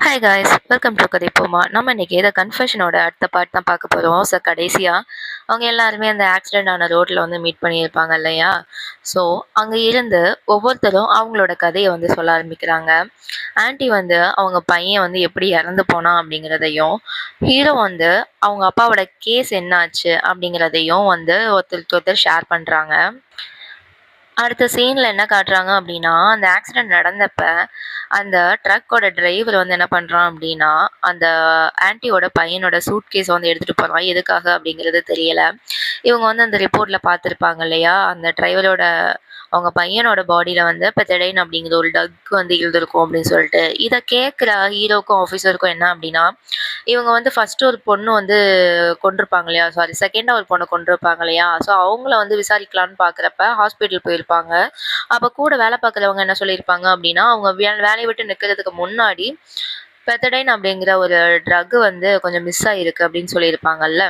Hi guys, welcome to கதைப்போமா. நம்ம இன்னைக்கு ஏதோ கன்ஃபெஷனோட அடுத்த பார்ட் தான் பார்க்க போகிறோம். ஸோ கடைசியாக அவங்க எல்லாருமே அந்த ஆக்சிடென்ட் ஆன ரோட்டில் வந்து மீட் பண்ணியிருப்பாங்க இல்லையா? ஸோ அங்கே இருந்து ஒவ்வொருத்தரும் அவங்களோட கதையை வந்து சொல்ல ஆரம்பிக்கிறாங்க. ஆன்ட்டி வந்து அவங்க பையன் வந்து எப்படி இறந்து போனான் அப்படிங்கிறதையும், ஹீரோ வந்து அவங்க அப்பாவோட கேஸ் என்னாச்சு அப்படிங்கிறதையும் வந்து ஒருத்தருக்கு ஒருத்தர் ஷேர் பண்ணுறாங்க. அடுத்த சீன்ல என்ன காட்டுறாங்க அப்படின்னா, அந்த ஆக்சிடென்ட் நடந்தப்ப, அந்த ட்ரக்கோட டிரைவர் வந்து என்ன பண்றான் அப்படின்னா, அந்த ஆன்ட்டியோட பையனோட சூட்கேஸ வந்து எடுத்துட்டு போறான். எதுக்காக அப்படிங்கிறது தெரியல. இவங்க வந்து அந்த ரிப்போர்ட்ல பார்த்துருப்பாங்க இல்லையா? அந்த டிரைவரோட அவங்க பையனோட பாடியில வந்து பெத்தடைன் அப்படிங்கிற ஒரு டக் வந்து இருந்திருக்கும் அப்படின்னு சொல்லிட்டு. இத கேட்குற ஹீரோக்கும், ஆஃபீஸருக்கும் என்ன அப்படின்னா, இவங்க வந்து ஃபர்ஸ்ட்டு ஒரு பொண்ணு வந்து கொன்றுப்பாங்க இல்லையா? சாரி, செகண்டா ஒரு பொண்ண கொன்றுப்பாங்க இல்லையா? ஸோ அவங்கள வந்து விசாரிக்கலான்னு பார்க்குறப்ப ஹாஸ்பிட்டல் போயிருப்பாங்க. அப்ப கூட வேலை பார்க்குறவங்க என்ன சொல்லியிருப்பாங்க அப்படின்னா, அவங்க வேலைய விட்டு நிற்கிறதுக்கு முன்னாடி பெத்தடைன் அப்படிங்கிற ஒரு ட்ரக் வந்து கொஞ்சம் மிஸ் ஆயிருக்கு அப்படின்னு சொல்லியிருப்பாங்கல்ல.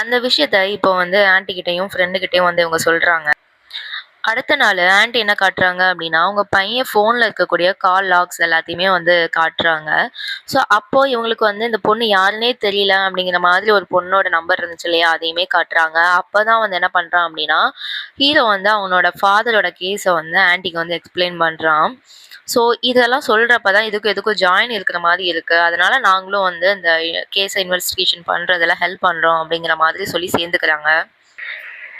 அந்த விஷயத்த இப்போ வந்து ஆன்ட்டி கிட்டயும், ஃப்ரெண்டு கிட்டயும் வந்து இவங்க சொல்றாங்க. அடுத்த நாள் ஆன்ட்டி என்ன காட்டுறாங்க அப்படின்னா, அவங்க பையன் ஃபோன்ல இருக்கக்கூடிய கால் லாக்ஸ் எல்லாத்தையுமே வந்து காட்டுறாங்க. ஸோ அப்போ இவங்களுக்கு வந்து இந்த பொண்ணு யாருன்னே தெரியல அப்படிங்கிற மாதிரி ஒரு பொண்ணோட நம்பர் இருந்துச்சு இல்லையா? அதையுமே காட்டுறாங்க. அப்பதான் வந்து என்ன பண்றான் அப்படின்னா, ஹீரோ வந்து அவனோட ஃபாதரோட கேஸ வந்து ஆன்ட்டிக்கு வந்து எக்ஸ்பிளைன் பண்றான். ஸோ இதெல்லாம் சொல்றப்ப தான் இதுக்கும் எதுக்கும் ஜாயின் இருக்கிற மாரி இருக்கு. அதனால நாங்களும் வந்து இந்த கேஸ இன்வெஸ்டிகேஷன் பண்றதுல ஹெல்ப் பண்றோம் அப்படிங்கிற மாதிரி சொல்லி சேர்ந்துக்கிறாங்க.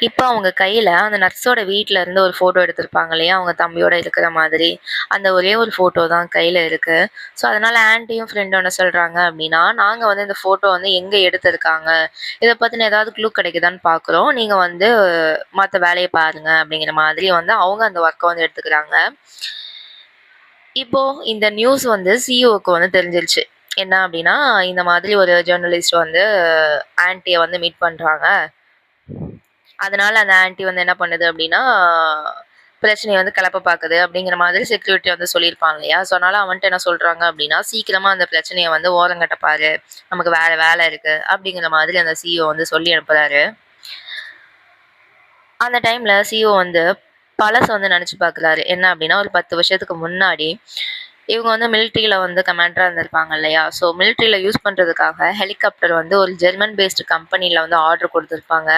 இப்போ அவங்க கையில அந்த நர்ஸோட வீட்ல இருந்து ஒரு ஃபோட்டோ எடுத்திருப்பாங்க இல்லையா? அவங்க தம்பியோட இருக்கிற மாதிரி. அந்த ஒரே ஒரு ஃபோட்டோ தான் கையில இருக்கு. ஸோ அதனால ஆன்ட்டியும் ஃப்ரெண்டும் என்ன சொல்றாங்க அப்படின்னா, "நாங்க வந்து இந்த ஃபோட்டோ வந்து எங்க எடுத்திருக்காங்க? இத பத்தின ஏதாவது க்ளூ கிடைக்குதான்னு பார்க்குறோம். நீங்க வந்து மத்த வேலைய பாருங்க." அப்படிங்கிற மாதிரி வந்து அவங்க அந்த ஒர்க்க வந்து எடுத்துக்கிறாங்க. இப்போ இந்த நியூஸ் வந்து சிஇஓக்கு வந்து தெரிஞ்சிருச்சு. என்ன அப்படின்னா, இந்த மாதிரி ஒரு ஜெர்னலிஸ்ட் வந்து ஆன்ட்டிய வந்து மீட் பண்றாங்க. அதனால அந்த ஆன்ட்டி வந்து என்ன பண்ணுது அப்படின்னா, பிரச்சனைய வந்து கிளப்ப பாக்குது அப்படிங்கிற மாதிரி செக்யூரிட்டி வந்து சொல்லியிருப்பான் இல்லையா? ஸோ அதனால அவன்ட்ட என்ன சொல்றாங்க அப்படின்னா, "சீக்கிரமா அந்த பிரச்சனைய வந்து ஓரங்கட்ட பாரு. நமக்கு வேற வேலை இருக்கு." அப்படிங்கிற மாதிரி அந்த சிஇஓ வந்து சொல்லி அனுப்புறாரு. அந்த டைம்ல சிஇஓ வந்து பழச வந்து நெனச்சு பாக்குறாரு. என்ன அப்படின்னா, ஒரு 10 வருஷத்துக்கு முன்னாடி இவங்க வந்து மிலிட்டரியில வந்து கமாண்டரா இருந்திருப்பாங்க இல்லையா? ஸோ மிலிட்டரியில யூஸ் பண்றதுக்காக ஹெலிகாப்டர் வந்து ஒரு ஜெர்மன் பேஸ்டு கம்பெனில வந்து ஆர்டர் குடுத்துருப்பாங்க.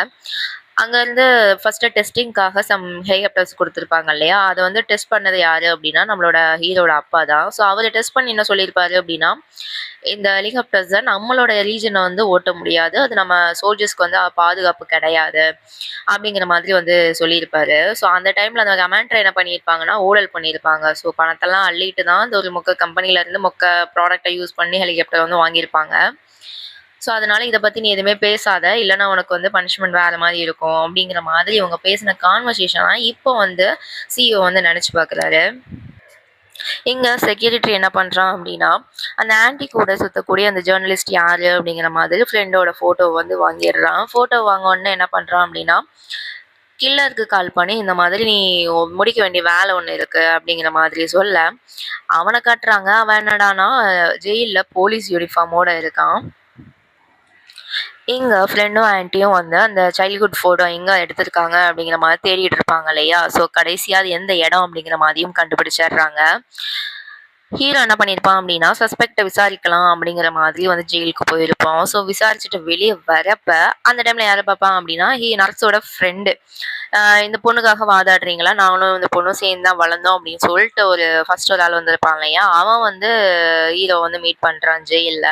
அங்கருந்து ஃபர்ஸ்ட்டு டெஸ்டிங்க்காக சம் ஹெலிகாப்டர்ஸ் குடுத்துருப்பாங்க இல்லையா? அத வந்து டெஸ்ட் பண்ணது யாரு அப்டின்னா, நம்மளோட ஹீரோட அப்பா தான். ஸோ அவரு டெஸ்ட் பண்ணி என்ன சொல்லியிருப்பாரு அப்டின்னா, இந்த ஹெலிகாப்டர்ஸ நம்மளோட ரீஜன வந்து ஓட்ட முடியாது. அது நம்ம சோல்ஜர்ஸ்க்கு வந்து பாதுகாப்பு கிடையாது. அப்டிங்கிற மாதிரி வந்து சொல்லியிருப்பாரு. ஸோ அந்த டைம்ல அந்த கமாண்டர் என்ன பண்ணியிருப்பாங்கன்னா, ஊழல் பண்ணியிருப்பாங்க. ஸோ பணத்தெல்லாம் அள்ளிட்டு தான் இந்த ஒரு மொக்க கம்பெனில இருந்து மொக்க ப்ராடக்ட்ட யூஸ் பண்ணி ஹெலிகாப்டர் வந்து வாங்கியிருப்பாங்க. ஸோ அதனால இத பத்தி நீ எதுவுமே பேசாத. இல்லன்னா உனக்கு வந்து பனிஷ்மென்ட் வேற மாரி இருக்கும். அப்படிங்கிற மாதிரி இவங்க பேசின கான்வர்சேஷன இப்போ வந்து சிஇஓ வந்து நெனச்சு பார்க்குறாரு. இங்க செக்யூரிட்டி என்ன பண்றான் அப்படின்னா, அந்த ஆன்டி கூட சுத்தக்கூடிய அந்த ஜெர்னலிஸ்ட் யாரு அப்படிங்கிற மாதிரி ஃப்ரெண்டோட ஃபோட்டோ வந்து வாங்கிடுறான். ஃபோட்டோ வாங்க உடனே என்ன பண்றான் அப்படின்னா, கில்லருக்கு கால் பண்ணி இந்த மாதிரி நீ முடிக்க வேண்டிய வேலை ஒண்ணு இருக்கு அப்படிங்கிற மாதிரி சொல்ல, அவன காட்டுறாங்க. அவன் என்னடான்னா ஜெயில்ல போலீஸ் யூனிஃபார்மோட இருக்கான். எங்க ஃப்ரெண்டும் ஆன்ட்டியும் வந்து அந்த சைல்ட்ஹுட் ஃபோட்டோ எங்க எடுத்திருக்காங்க அப்படிங்கிற மாதிரி தேடிட்டு இருப்பாங்க இல்லையா? ஸோ கடைசியா அது எந்த இடம் அப்படிங்கிற மாதிரியும் கண்டுபிடிச்சிடுறாங்க. ஹீரோ என்ன பண்ணியிருப்பான் அப்படின்னா, சஸ்பெக்ட்ட விசாரிக்கலாம் அப்படிங்கிற மாதிரி வந்து ஜெயிலுக்கு போயிருப்பான். ஸோ விசாரிச்சுட்டு வெளிய வரப்ப, அந்த டைம்ல யார பார்ப்பான் அப்படின்னா, நர்ஸோட ஃப்ரெண்டு. இந்த பொண்ணுக்காக வாதாடுறீங்களா? நானும் இந்த பொண்ணும் சேர்ந்து தான் வளர்ந்தோம் அப்படின்னு சொல்லிட்டு ஃபர்ஸ்ட் ஒரு ஆள் வந்திருப்பான் இல்லையா? அவன் வந்து ஹீரோ வந்து மீட் பண்றான் ஜெயில்ல.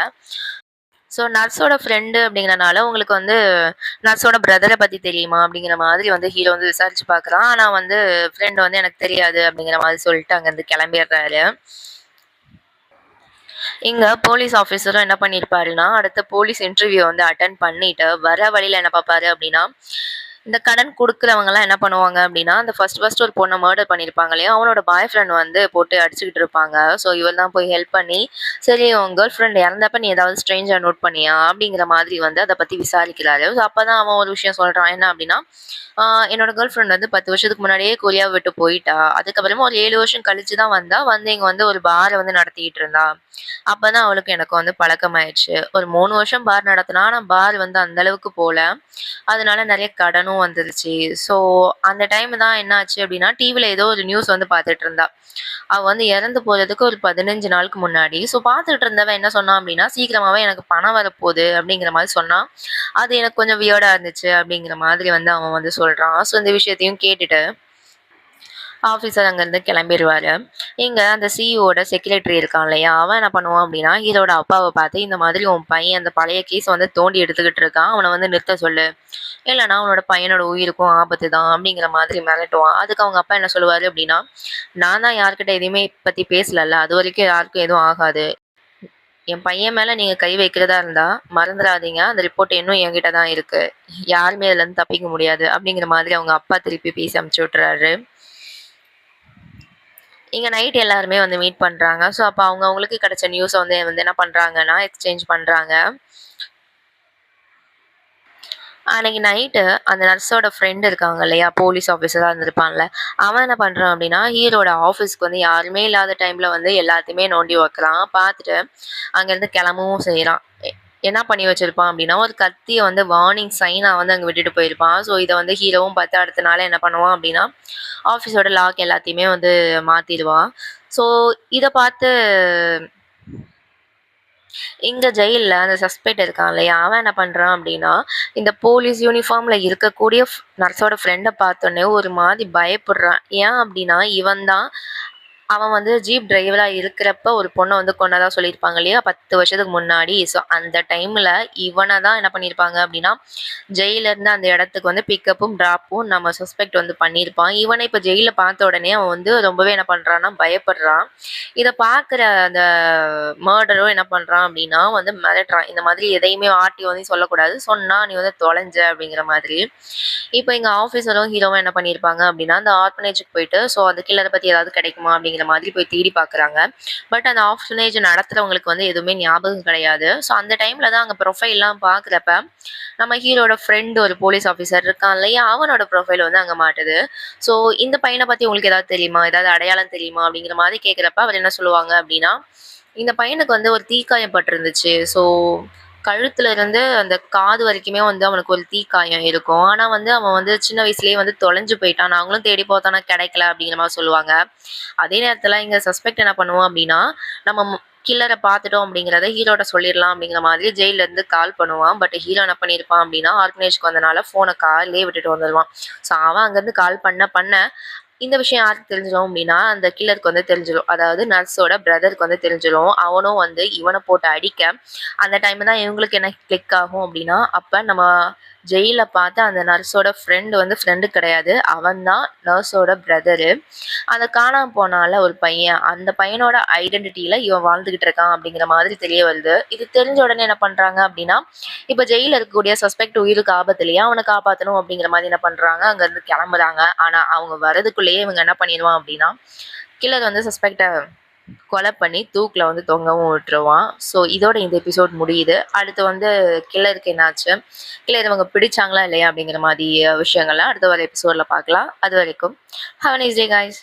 ஸோ நர்ஸோட ஃப்ரெண்டு அப்படிங்கிறனால உங்களுக்கு வந்து நர்ஸோட பிரதர பத்தி தெரியுமா? அப்படிங்கிற மாதிரி வந்து ஹீரோ வந்து விசாரிச்சு பார்க்குறான். ஆனா வந்து ஃப்ரெண்ட் வந்து எனக்கு தெரியாது அப்படிங்கிற மாதிரி சொல்லிட்டு அங்கேருந்து கிளம்பிடுறாரு. இங்க போலீஸ் ஆஃபீஸரும் என்ன பண்ணியிருப்பாருன்னா, அடுத்த போலீஸ் இன்டர்வியூ வந்து அட்டெண்ட் பண்ணிட்டு வர வழியில என்ன பார்ப்பாரு அப்படின்னா, இந்த கடன் குடுக்குறவங்கலாம் என்ன பண்ணுவாங்க அப்படின்னா, அந்த ஃபர்ஸ்ட் ஒரு பொண்ண மர்டர் பண்ணியிருப்பாங்க இல்லையா? அவனோட பாய் ஃப்ரெண்ட் வந்து போட்டு அடிச்சுக்கிட்டு இருப்பாங்க. ஸோ இவர் தான் போய் ஹெல்ப் பண்ணி, "சரி உன் கேர்ள் ஃப்ரெண்ட் இறந்தப்ப நீ ஏதாவது ஸ்ட்ரேஞ்சா நோட் பண்ணியா?" அப்படிங்கிற மாதிரி வந்து அத பத்தி விசாரிக்கிறாரு. ஸோ அப்பதான் அவன் ஒரு விஷயம் சொல்றான். என்ன அப்படின்னா, என்னோட கேர்ள் ஃப்ரெண்ட் வந்து 10 வருஷத்துக்கு முன்னாடியே கொரியாவ விட்டு போயிட்டா. அதுக்கப்புறமா ஒரு 7 வருஷம் கழிச்சு தான் வந்தா. வந்து இங்க வந்து ஒரு பார வந்து நடத்திக்கிட்டு இருந்தா. அப்பதான் அவளுக்கும் எனக்கும் வந்து பழக்கமாயிருச்சு. ஒரு 3 வருஷம் பார் நடத்துனா. ஆனா பார் வந்து அந்த அளவுக்கு போல. அதனால நெறைய கடனும் ஃபோனும் வந்துருச்சு. ஸோ அந்த டைம் தான் என்ன ஆச்சு அப்படின்னா, டிவில ஏதோ ஒரு நியூஸ் வந்து பார்த்துட்டு இருந்தா. அவ வந்து இறந்து போறதுக்கு ஒரு 15 நாளுக்கு முன்னாடி. ஸோ பார்த்துட்டு இருந்தவன் என்ன சொன்னான் அப்படின்னா, "சீக்கிரமாவே எனக்கு பணம் வரப்போகுது" அப்படிங்கிற மாரி சொன்னான். அது எனக்கு கொஞ்சம் வியர்டா இருந்துச்சு அப்படிங்கிற மாதிரி வந்து அவன் வந்து சொல்றான். ஸோ இந்த விஷயத்தையும் கேட்டுட்டு ஆஃபீஸர் அங்கேருந்து கிளம்பிருவாரு. இங்க அந்த சிஇஓட செக்ரட்டரி இருக்கான் இல்லையா? அவன் என்ன பண்ணுவான் அப்படின்னா, ஹீரோட அப்பாவ பார்த்து, "இந்த மாதிரி உன் பையன் அந்த பழைய கேஸ வந்து தோண்டி எடுத்துக்கிட்டு இருக்கான். அவன வந்து நிறுத்த சொல்லு. இல்லன்னா உன்னோட பையனோட உயிருக்கும் ஆபத்து தான்." அப்படிங்கிற மாதிரி மிரட்டுவான். அதுக்கு அவங்க அப்பா என்ன சொல்லுவாரு அப்படின்னா, "நான் தான் யார்கிட்ட எதையுமே பத்தி பேசலல்ல. அதுவரைக்கும் யாருக்கும் எதுவும் ஆகாது. என் பையன் மேல நீங்க கை வைக்கிறதா இருந்தா மறந்துறாதீங்க. அந்த ரிப்போர்ட் இன்னும் என்கிட்ட தான் இருக்கு. யாருமே அதுலருந்து தப்பிக்க முடியாது." அப்படிங்கிற மாதிரி அவங்க அப்பா திருப்பி பேசி அனுப்பிச்சு விட்டுறாரு. இங்க நைட் எல்லாருமே வந்து மீட் பண்றாங்க. ஸோ அப்ப அவங்களுக்கு கிடைச்ச நியூஸ வந்து என்ன பண்றாங்கன்னா, எக்ஸ்சேஞ்ச் பண்றாங்க. அன்னைக்கு நைட்டு அந்த நர்ஸோட ஃப்ரெண்ட் இருக்காங்க இல்லையா? போலீஸ் ஆஃபீஸரா இருந்திருப்பான்ல. அவன் என்ன பண்றான் அப்படின்னா, ஹீரோட ஆஃபீஸ்க்கு வந்து யாருமே இல்லாத டைம்ல வந்து எல்லாத்தையுமே நோண்டி வைக்கிறான். பார்த்துட்டு அங்கேருந்து கிளம்பவும் செய்றான். என்ன பண்ணி வச்சிருப்பான் அப்படின்னா, ஒரு கத்திய வந்து வார்னிங் சைனா வந்து அங்க விட்டுட்டு போயிருப்பான். ஸோ இத வந்து ஹீரோவும் பார்த்து அடுத்த நாளே என்ன பண்ணுவான் அப்படின்னா, ஆஃபீஸோட லாக் எல்லாத்தையுமே வந்து மாத்திருவான். ஸோ இத பார்த்து இங்க ஜெயில்ல அந்த சஸ்பெக்ட் இருக்கான் இல்லையா? அவன் என்ன பண்றான் அப்படின்னா, இந்த போலீஸ் யூனிஃபார்ம்ல இருக்கக்கூடிய நர்ஸோட ஃப்ரெண்ட பார்த்தோனே ஒரு மாரி பயப்படுறான். ஏன் அப்படின்னா, இவன் தான் அவன் வந்து ஜீப் டிரைவரா இருக்கிறப்ப ஒரு பொண்ண வந்து கொன்னதா சொல்லியிருப்பாங்க இல்லையா? 10 வருஷத்துக்கு முன்னாடி. ஸோ அந்த டைம்ல இவன தான் என்ன பண்ணியிருப்பாங்க அப்படின்னா, ஜெயில்ல இருந்து அந்த இடத்துக்கு வந்து பிக்கப்பும், ட்ராப்பும் நம்ம சஸ்பெக்ட் வந்து பண்ணியிருப்பான். இவன இப்ப ஜெயில்ல பார்த்த உடனே அவன் வந்து ரொம்பவே என்ன பண்றான்னா, பயப்படுறான். இத பார்க்குற அந்த மர்டரும் என்ன பண்றான் அப்படின்னா, வந்து மிரட்டுறான். இந்த மாதிரி எதையுமே ஆர்டி வந்து சொல்லக்கூடாது. சொன்னா நீ வந்து தொலைஞ்ச அப்படிங்கிற மாதிரி. இப்ப எங்க ஆஃபீஸரும், ஹீரோவும் என்ன பண்ணியிருப்பாங்க அப்படின்னா, அந்த ஆர்ஃபனேஜுக்கு போயிட்டு, ஸோ அந்த கில்லர பத்தி ஏதாவது கிடைக்குமா அப்படிங்கிற மாதிரி போய் தேடி பார்க்குறாங்க. பட் அந்த ஆர்ஃபனேஜ் நடத்துறவங்களுக்கு வந்து எதுவுமே ஞாபகம் கிடையாது. ஸோ அந்த டைம்ல தான் அங்க ப்ரொஃபைல்லாம் பார்க்குறப்ப, நம்ம ஹீரோட ஃப்ரெண்ட் ஒரு போலீஸ் ஆஃபீஸர் இருக்கான் இல்லையா? அவனோட ப்ரொஃபைல் வந்து அங்க மாட்டுது. ஸோ இந்த பையன பத்தி உங்களுக்கு ஏதாவது தெரியுமா? ஏதாவது அடையாளம் தெரியுமா? அப்படிங்கிற மாதிரி கேட்கிறப்ப அவர் என்ன சொல்லுவாங்க அப்படின்னா, இந்த பையனுக்கு வந்து ஒரு தீக்காயம் பட்டிருந்துச்சு. ஸோ கழுத்துல இருந்து அந்த காது வரைக்குமே வந்து அவனுக்கு ஒரு தீக்காயம் இருக்கும். ஆனா வந்து அவன் வந்து சின்ன வயசுலயே வந்து தொலைஞ்சு போயிட்டான். நாங்களும் தேடி பார்த்தோம் ஆனா கிடைக்கல அப்படிங்கிற மாரி சொல்லுவாங்க. அதே நேரத்துல இங்க சஸ்பெக்ட் என்ன பண்ணுவான் அப்படின்னா, நம்ம கில்லர பார்த்துட்டோம் அப்படிங்கிறத ஹீரோட்ட சொல்லிரலாம் அப்படிங்கிற மாதிரி ஜெயில்ல இருந்து கால் பண்ணுவான். பட் ஹீரோ என்ன பண்ணியிருப்பான் அப்படின்னா, ஆர்ஃபனேஜ்க்கு வந்தனால ஃபோன கார்லயே விட்டுட்டு வந்துருவான். ஸோ அவன் அங்கருந்து கால் பண்ண இந்த விஷயம் யாருக்கு தெரிஞ்சிரும் அப்படின்னா, அந்த கில்லருக்கு வந்து தெரிஞ்சிரும். அதாவது நர்ஸோட பிரதருக்கு வந்து தெரிஞ்சிரும். அவனும் வந்து இவன போட்டு அடிக்க, அந்த டைம்ல தான் இவங்களுக்கு என்ன கிளிக் ஆகும் அப்படின்னா, அப்ப நம்ம ஜெயில்ல பார்த்த அந்த நர்ஸோட ஃப்ரெண்டு கிடையாது. அவன் தான் நர்ஸோட பிரதரு. அந்த காணாம போனான்ல ஒரு பையன், அந்த பையனோட ஐடென்டிட்டில இவன் வாழ்ந்துகிட்டு இருக்கான் அப்படிங்கிற மாதிரி தெரிய வருது. இது தெரிஞ்ச உடனே என்ன பண்றாங்க அப்படின்னா, இப்ப ஜெயில்ல இருக்கக்கூடிய சஸ்பெக்ட் உயிருக்கு ஆபத்து இல்லையா? அவன காப்பாத்தணும் அப்படிங்கிற மாதிரி என்ன பண்றாங்க, அங்கருந்து கிளம்புறாங்க. ஆனா அவங்க வரதுக்குள்ளேயே இவங்க என்ன பண்ணிருவான் அப்படின்னா, கில்லர் வந்து சஸ்பெக்ட்ட கொலை பண்ணி தூக்குல வந்து தொங்கவும் விட்டுருவான். ஸோ இதோட இந்த எபிசோட் முடியுது. அடுத்து வந்து கில்லருக்கு என்னாச்சு? கில்லர் இவங்க பிடிச்சாங்களா இல்லையா? அப்படிங்கிற மாரி விஷயங்கள்லாம் அடுத்த வர எபிசோட்ல பார்க்கலாம். அதுவரைக்கும் have a nice day guys.